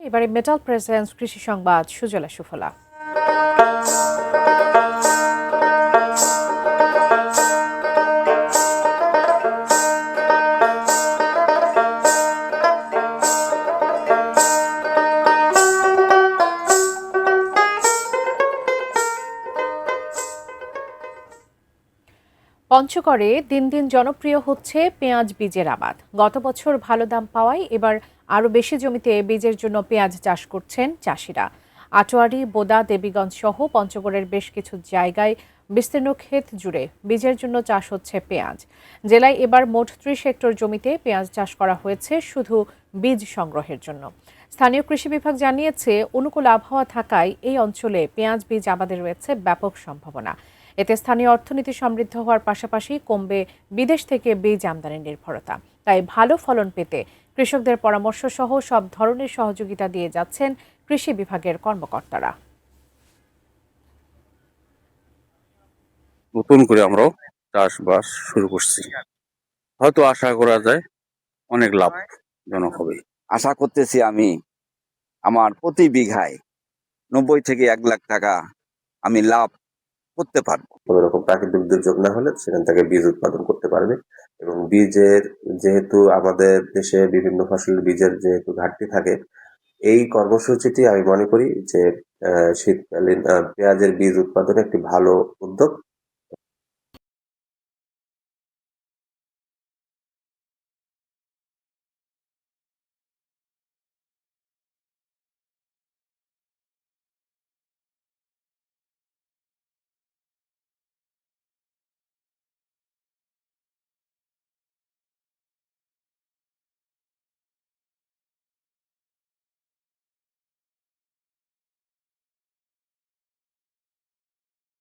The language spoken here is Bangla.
এবারে মেটাল প্রেজেন্স কৃষি সংবাদ সুজলা সুফলা। পঞ্চগড়ে দিন দিন জনপ্রিয় হচ্ছে পেঁয়াজ বীজের আবাদ। গত বছর ভালো দাম পাওয়ায় এবার আরও বেশি জমিতে বীজের জন্য পেঁয়াজ চাষ করছেন চাষিরা। আটোয়ারি, বোদা, দেবীগঞ্জ সহ পঞ্চগড়ের বেশ কিছু জায়গায় বিস্তীর্ণ ক্ষেত জুড়ে বীজের জন্য চাষ হচ্ছে পেঁয়াজ। জেলায় এবার মোট ৩০ হেক্টর জমিতে পেঁয়াজ চাষ করা হয়েছে শুধু বীজ সংগ্রহের জন্য। স্থানীয় কৃষি বিভাগ জানিয়েছে, অনুকূল আবহাওয়া থাকায় এই অঞ্চলে পেঁয়াজ বীজ আবাদে রয়েছে ব্যাপক সম্ভাবনা। এতে স্থানীয় অর্থনীতি সমৃদ্ধ হওয়ার পাশাপাশি কমবে বিদেশ থেকে বীজ আমদানির নির্ভরতা। তাই ভালো ফলন পেতে কৃষকদের পরামর্শ সহ সব ধরনের সহযোগিতা দিয়ে যাচ্ছেন কৃষি বিভাগের কর্মকর্তারা। নতুন করে আমরাও চাষবাস শুরু করছি, হয়তো আশা করা যায় অনেক লাভজনক হবে। আশা করতেছি আমি আমার প্রতি বিঘায় 90 থেকে 1 লাখ টাকা আমি লাভ করতে পারবো। কোনো রকম প্রাকৃতিক দুর্যোগ না হলে সেখান থেকে বীজ উৎপাদন করতে পারবে। এবং বীজের যেহেতু আমাদের দেশে বিভিন্ন ফসলের বীজের যেহেতু ঘাটতি থাকে, এই কর্মসূচিটি আমি মনে করি যে শীতকালীন পেঁয়াজের বীজ উৎপাদনে একটি ভালো উদ্যোগ।